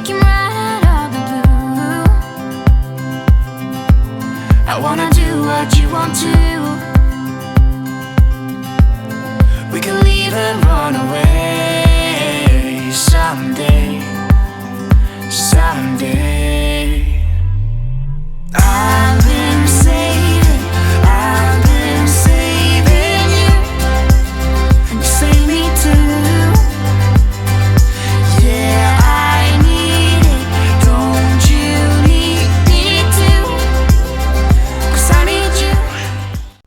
we can ride out the blue. I wanna do what you want to. We can leave and run away someday, someday. I've been saving you, and you save me too. Yeah, I need it, don't you need me too? 'Cause I need you.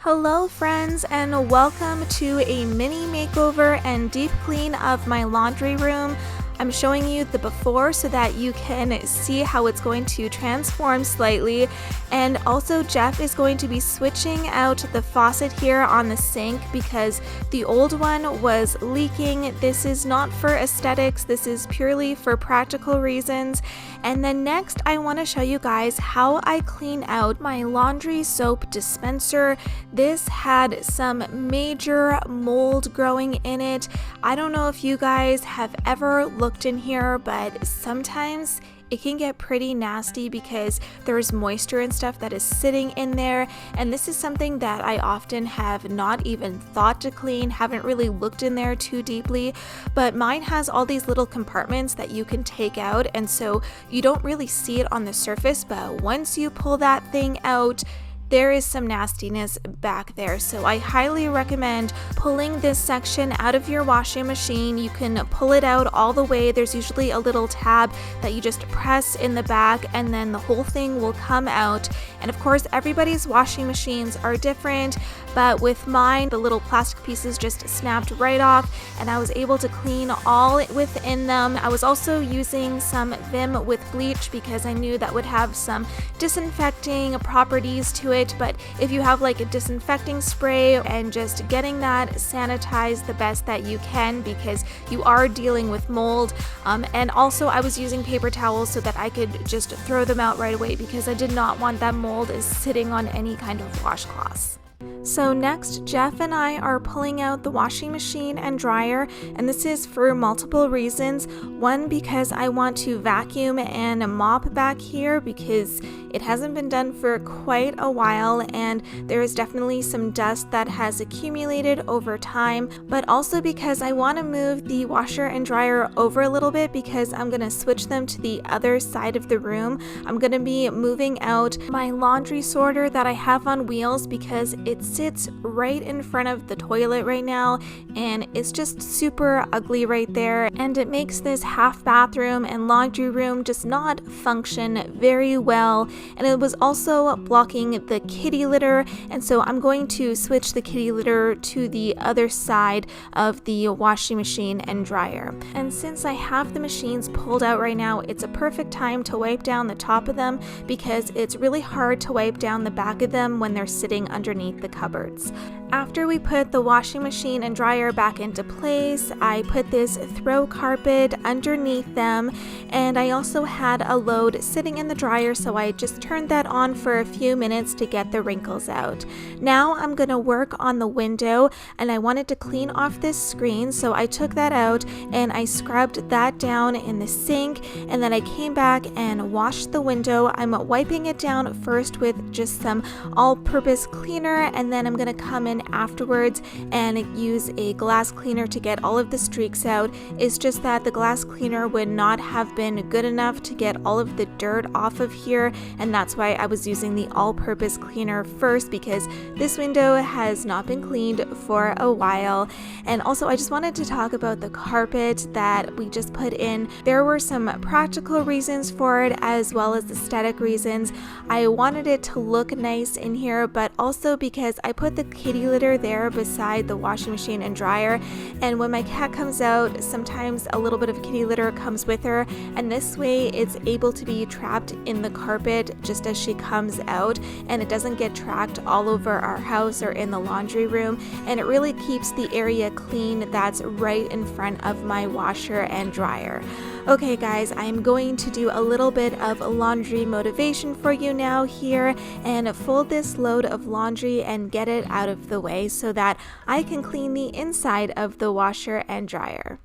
Hello friends, and welcome to a mini makeover and deep clean of my laundry room. I'm showing you the before so that you can see how it's going to transform slightly, and also Jeff is going to be switching out the faucet here on the sink because the old one was leaking. This is not for aesthetics, this is purely for practical reasons. And then next I want to show you guys how I clean out my laundry soap dispenser. This had some major mold growing in it. I don't know if you guys have ever looked in here, but sometimes it can get pretty nasty because there's moisture and stuff that is sitting in there, and this is something that I often have not even thought to clean, haven't really looked in there too deeply, but mine has all these little compartments that you can take out, and so you don't really see it on the surface, but once you pull that thing out, there is some nastiness back there. So I highly recommend pulling this section out of your washing machine. You can pull it out all the way. There's usually a little tab that you just press in the back and then the whole thing will come out. And of course, everybody's washing machines are different, but with mine, the little plastic pieces just snapped right off and I was able to clean all within them. I was also using some Vim with bleach because I knew that would have some disinfecting properties to it. But if you have like a disinfecting spray, and just getting that sanitized the best that you can because you are dealing with mold. And also I was using paper towels so that I could just throw them out right away because I did not want that mold sitting on any kind of washcloths. So next, Jeff and I are pulling out the washing machine and dryer, and this is for multiple reasons. One, because I want to vacuum and mop back here because it hasn't been done for quite a while and there is definitely some dust that has accumulated over time, but also because I want to move the washer and dryer over a little bit because I'm going to switch them to the other side of the room. I'm going to be moving out my laundry sorter that I have on wheels because it sits right in front of the toilet right now and it's just super ugly right there, and it makes this half bathroom and laundry room just not function very well, and it was also blocking the kitty litter, and so I'm going to switch the kitty litter to the other side of the washing machine and dryer. And since I have the machines pulled out right now, it's a perfect time to wipe down the top of them because it's really hard to wipe down the back of them when they're sitting underneath the cupboards. After we put the washing machine and dryer back into place, I put this throw carpet underneath them, and I also had a load sitting in the dryer, so I just turned that on for a few minutes to get the wrinkles out. Now I'm gonna work on the window, and I wanted to clean off this screen, so I took that out and I scrubbed that down in the sink, and then I came back and washed the window. I'm wiping it down first with just some all-purpose cleaner, and then I'm gonna come in afterwards and use a glass cleaner to get all of the streaks out. It's just that the glass cleaner would not have been good enough to get all of the dirt off of here, and that's why I was using the all-purpose cleaner first because this window has not been cleaned for a while. And also I just wanted to talk about the carpet that we just put in. There were some practical reasons for it as well as aesthetic reasons. I wanted it to look nice in here, but also because I put the kitty litter there beside the washing machine and dryer, and when my cat comes out, sometimes a little bit of kitty litter comes with her, and this way it's able to be trapped in the carpet just as she comes out, and it doesn't get tracked all over our house or in the laundry room, and it really keeps the area clean that's right in front of my washer and dryer. Okay guys, I'm going to do a little bit of laundry motivation for you now here and fold this load of laundry and get it out of the way so that I can clean the inside of the washer and dryer.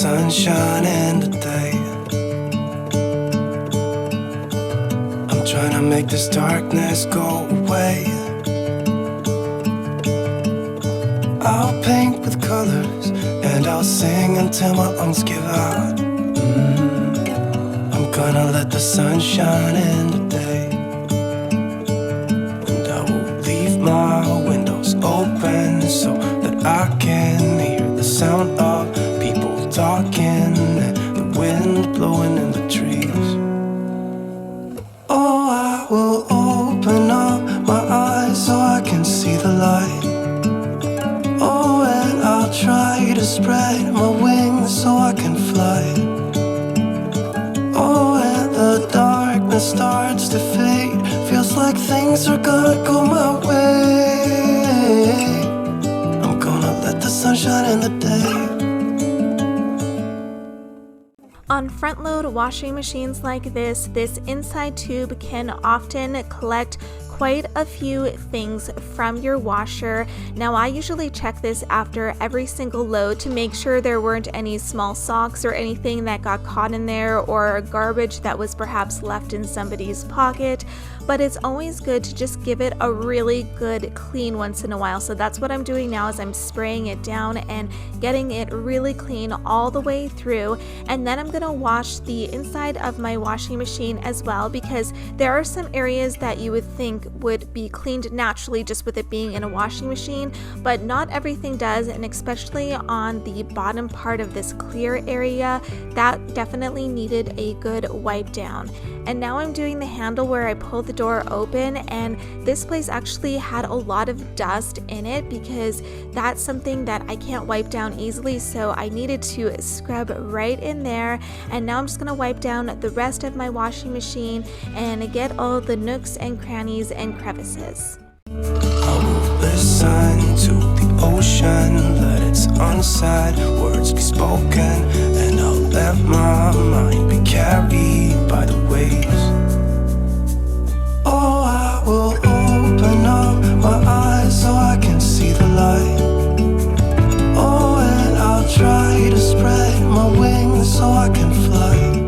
sun shining today. I'm trying to make this darkness go away. I'll paint with colors and I'll sing until my lungs give out. I'm gonna let the sun shine in today. And I will leave my windows open so that I can hear the sound of people talking and the wind blowing in the trees. Oh, I will open up my eyes so I can see the light. Oh, and I'll try to spread my wings so I can fly. Oh, and the darkness starts to fade. Feels like things are gonna go my way. I'm gonna let the sun shine in the day. On front-load washing machines like this inside tube can often collect quite a few things from your washer. Now, I usually check this after every single load to make sure there weren't any small socks or anything that got caught in there, or garbage that was perhaps left in somebody's pocket. But it's always good to just give it a really good clean once in a while. So that's what I'm doing now, is I'm spraying it down and getting it really clean all the way through. And then I'm gonna wash the inside of my washing machine as well, because there are some areas that you would think would be cleaned naturally just with it being in a washing machine, but not everything does. And especially on the bottom part of this clear area, that definitely needed a good wipe down. And now I'm doing the handle where I pull the door open, and this place actually had a lot of dust in it because that's something that I can't wipe down easily, so I needed to scrub right in there. And now I'm just gonna wipe down the rest of my washing machine and get all the nooks and crannies and crevices. I will listen to the ocean, let its unsaid words be spoken, and I'll let my mind be carried by the waves. Oh, I will open up my eyes so I can see the light. Oh, and I'll try to spread my wings so I can fly.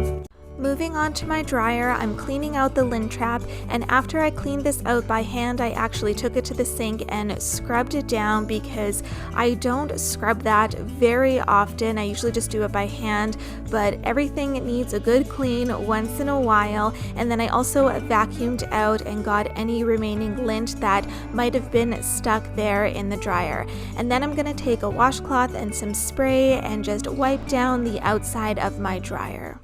Moving on to my dryer, I'm cleaning out the lint trap, and after I cleaned this out by hand, I actually took it to the sink and scrubbed it down because I don't scrub that very often. I usually just do it by hand, but everything needs a good clean once in a while. And then I also vacuumed out and got any remaining lint that might have been stuck there in the dryer. And then I'm gonna take a washcloth and some spray and just wipe down the outside of my dryer.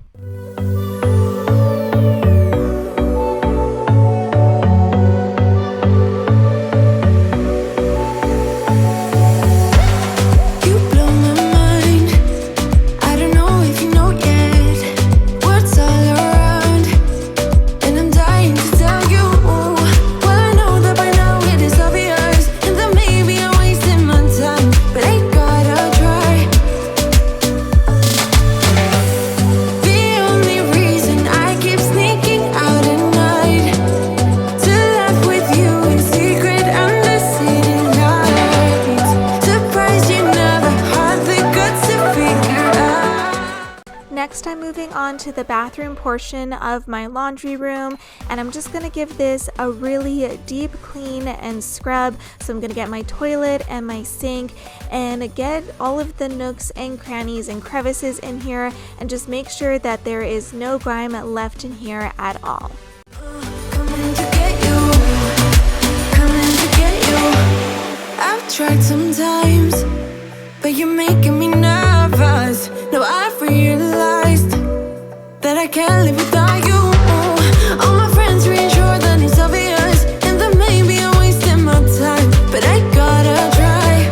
Next, I'm moving on to the bathroom portion of my laundry room, and I'm just going to give this a really deep clean and scrub. So I'm going to get my toilet and my sink and get all of the nooks and crannies and crevices in here, and just make sure that there is no grime left in here at all. I've tried sometimes, but you're making me nervous. No, I've realized that I can't live without you. All my friends reassure that it's obvious, and that maybe I'm wasting my time, but I gotta try.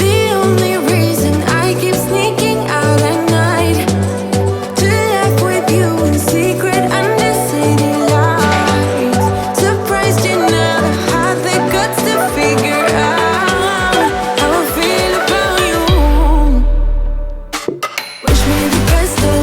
The only reason I keep sneaking out at night to laugh with you in secret under city lights. Surprised you never had the guts to figure out how I feel about you. Wish me the best of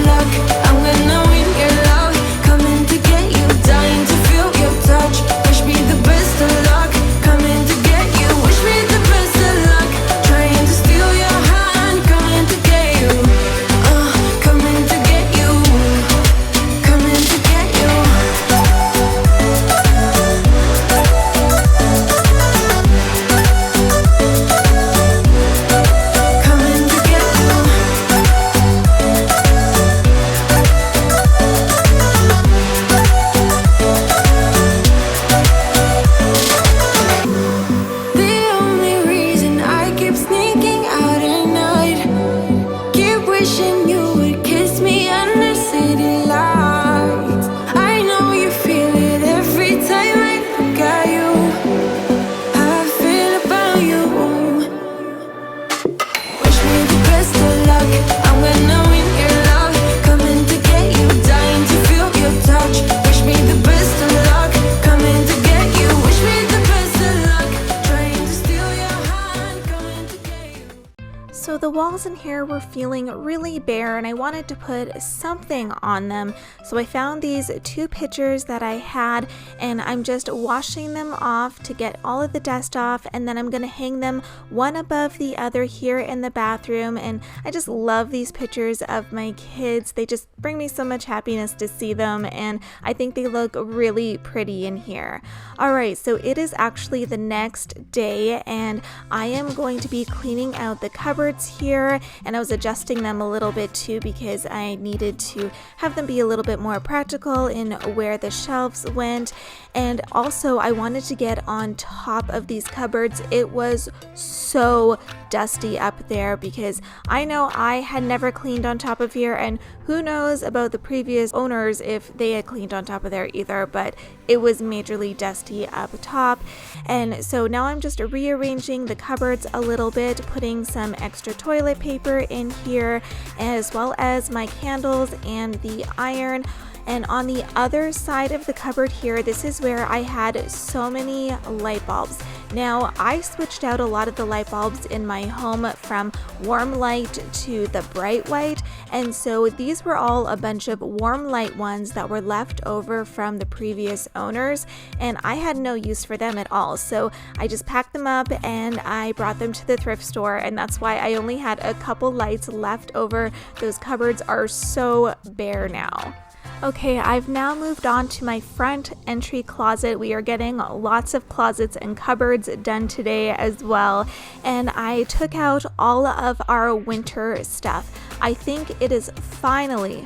the walls in here were feeling really bare and I wanted to put something on them. So I found these 2 pictures that I had and I'm just washing them off to get all of the dust off, and then I'm going to hang them one above the other here in the bathroom. And I just love these pictures of my kids. They just bring me so much happiness to see them, and I think they look really pretty in here. Alright, so it is actually the next day and I am going to be cleaning out the cupboards here, and I was adjusting them a little bit too because I needed to have them be a little bit more practical in where the shelves went. And also I wanted to get on top of these cupboards. It was so dusty up there because I know I had never cleaned on top of here, and who knows about the previous owners if they had cleaned on top of there either, but it was majorly dusty up top. And so now I'm just rearranging the cupboards a little bit, putting some extra toilet paper in here, as well as my candles and the iron. And on the other side of the cupboard here, this is where I had so many light bulbs. Now, I switched out a lot of the light bulbs in my home from warm light to the bright white, and so these were all a bunch of warm light ones that were left over from the previous owners, and I had no use for them at all. So I just packed them up and I brought them to the thrift store, and that's why I only had a couple lights left over. Those cupboards are so bare now. Okay, I've now moved on to my front entry closet. We are getting lots of closets and cupboards done today as well. And I took out all of our winter stuff. I think it is finally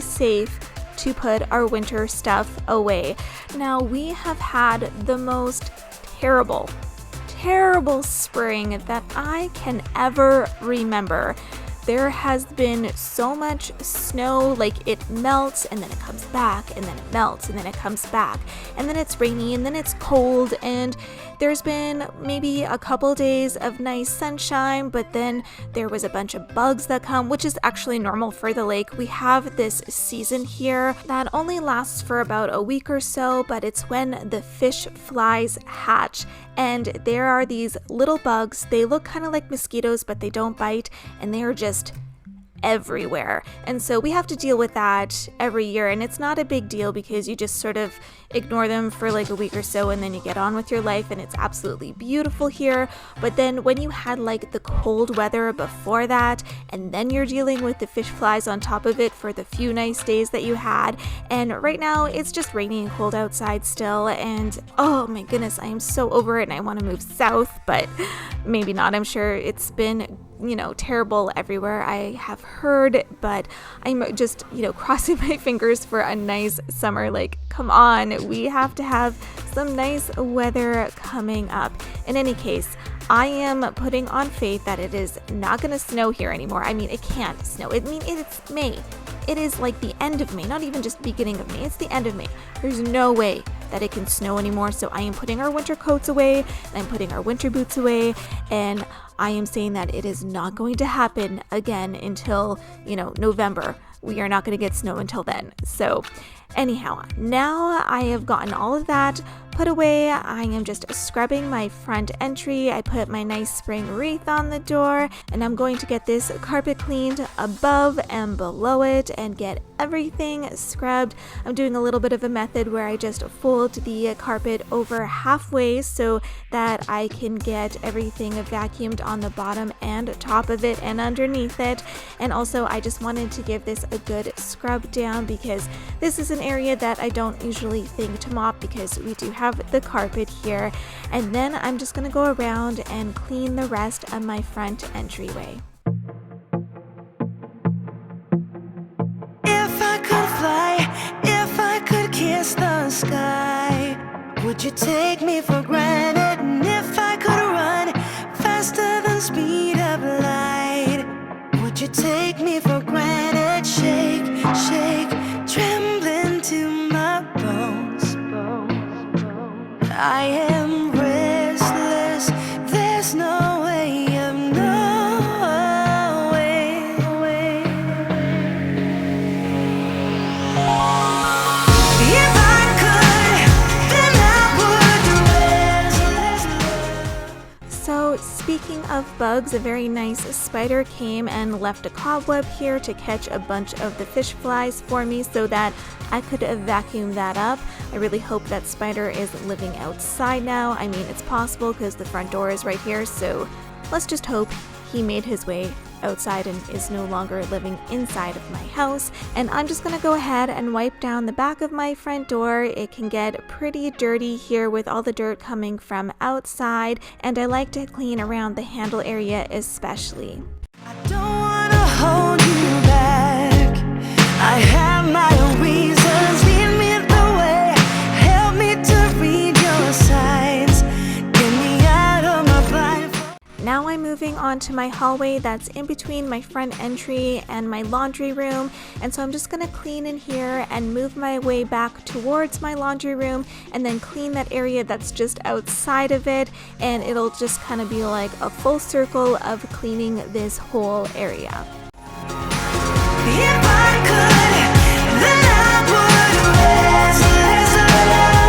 safe to put our winter stuff away. Now, we have had the most terrible spring that I can ever remember. There has been so much snow, like it melts and then it comes back, and then it melts and then it comes back, and then it's rainy and then it's cold, and there's been maybe a couple days of nice sunshine, but then there was a bunch of bugs that come, which is actually normal for the lake. We have this season here that only lasts for about a week or so, but it's when the fish flies hatch, and there are these little bugs. They look kind of like mosquitoes, but they don't bite, and they are just everywhere. And so we have to deal with that every year, and it's not a big deal because you just sort of ignore them for like a week or so and then you get on with your life, and it's absolutely beautiful here. But then when you had like the cold weather before that, and then you're dealing with the fish flies on top of it for the few nice days that you had, and right now it's just rainy and cold outside still, and oh my goodness, I am so over it and I want to move south, but maybe not. I'm sure it's been terrible everywhere, I have heard, but I'm just, crossing my fingers for a nice summer. Like, come on, we have to have some nice weather coming up. In any case, I am putting on faith that it is not going to snow here anymore. I mean, it can't snow. It's May. It is like the end of May, not even just beginning of May. It's the end of May. There's no way that it can snow anymore. So I am putting our winter coats away, and I'm putting our winter boots away, and I am saying that it is not going to happen again until, November. We are not going to get snow until then. So anyhow, now I have gotten all of that put away. I am just scrubbing my front entry. I put my nice spring wreath on the door, and I'm going to get this carpet cleaned above and below it and get everything scrubbed. I'm doing a little bit of a method where I just fold the carpet over halfway so that I can get everything vacuumed on the bottom and top of it and underneath it. And also I just wanted to give this a good scrub down because this is an area that I don't usually think to mop because we do have the carpet here. And then I'm just going to go around and clean the rest of my front entryway. If I could fly, if I could kiss the sky, would you take me for granted? And if I could run faster than speed of light, would you take me for granted? Shake, shake, trembling to my bones. I am restless, there's no way of knowing. If I could, then I would rest. So speaking of bugs, a very nice spider came and left a cobweb here to catch a bunch of the fish flies for me so that I could vacuum that up. I really hope that spider is living outside now. I mean, it's possible because the front door is right here, so let's just hope he made his way outside and is no longer living inside of my house. And I'm just gonna go ahead and wipe down the back of my front door. It can get pretty dirty here with all the dirt coming from outside, and I like to clean around the handle area especially. I don't wanna hold you back. I have my own reasons. Lead me the way. Help me to read your signs. Get me out of my blindfold. Now I'm moving on to my hallway that's in between my front entry and my laundry room, and so I'm just gonna clean in here and move my way back towards my laundry room and then clean that area that's just outside of it, and it'll just kind of be like a full circle of cleaning this whole area. If I could, then I would rest love.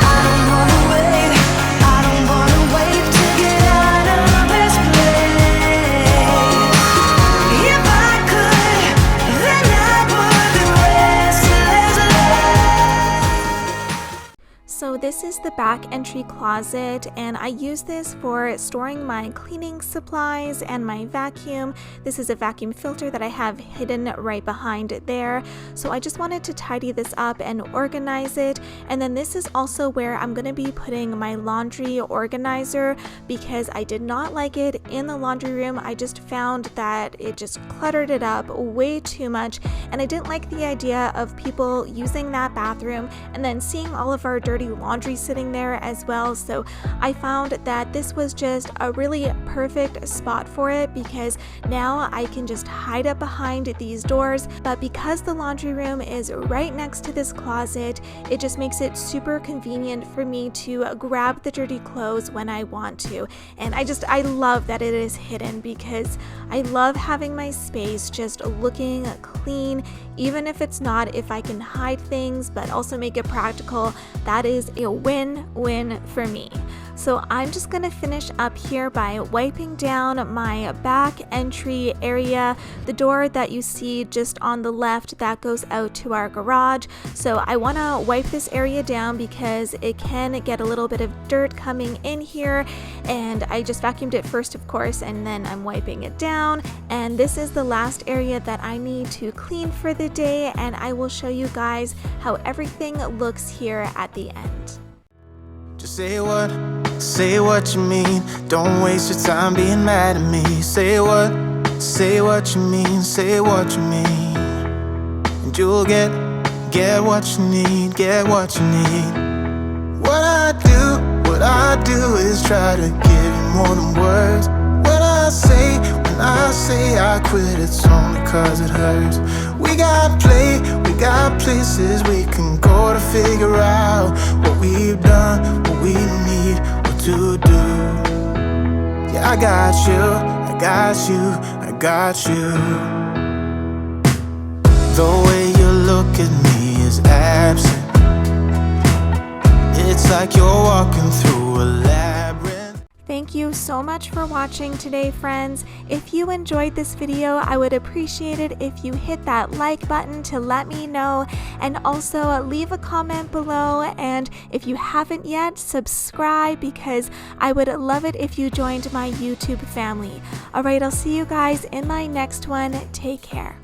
I don't wanna wait. I don't wanna wait to get out of this place. If I could, then I would rest love. So this is the back entry closet, and I use this for storing my cleaning supplies and my vacuum. This is a vacuum filter that I have hidden right behind it there. So I just wanted to tidy this up and organize it. And then this is also where I'm going to be putting my laundry organizer, because I did not like it in the laundry room. I just found that it just cluttered it up way too much, and I didn't like the idea of people using that bathroom and then seeing all of our dirty laundry sitting there as well. So I found that this was just a really perfect spot for it, because now I can just hide up behind these doors. But because the laundry room is right next to this closet, it just makes it super convenient for me to grab the dirty clothes when I want to. And I love that it is hidden, because I love having my space just looking clean, even if it's not, if I can hide things but also make it practical. That is a win-win for me. So I'm just gonna finish up here by wiping down my back entry area, the door that you see just on the left that goes out to our garage. So I wanna wipe this area down because it can get a little bit of dirt coming in here, and I just vacuumed it first, of course, and then I'm wiping it down. And this is the last area that I need to clean for the day, and I will show you guys how everything looks here at the end. Just say what you mean. Don't waste your time being mad at me. Say what you mean, say what you mean. And you'll get what you need, get what you need. What I do is try to give you more than words. When I say I quit, it's only cause it hurts. We got places we can go to figure out what we've done, what we need, what to do. Yeah, I got you. The way you look at me is absent. It's like you're walking through a labyrinth. Thank you so much for watching today, friends. If you enjoyed this video, I would appreciate it if you hit that like button to let me know, and also leave a comment below, and if you haven't yet, subscribe, because I would love it if you joined my YouTube family. Alright, I'll see you guys in my next one. Take care.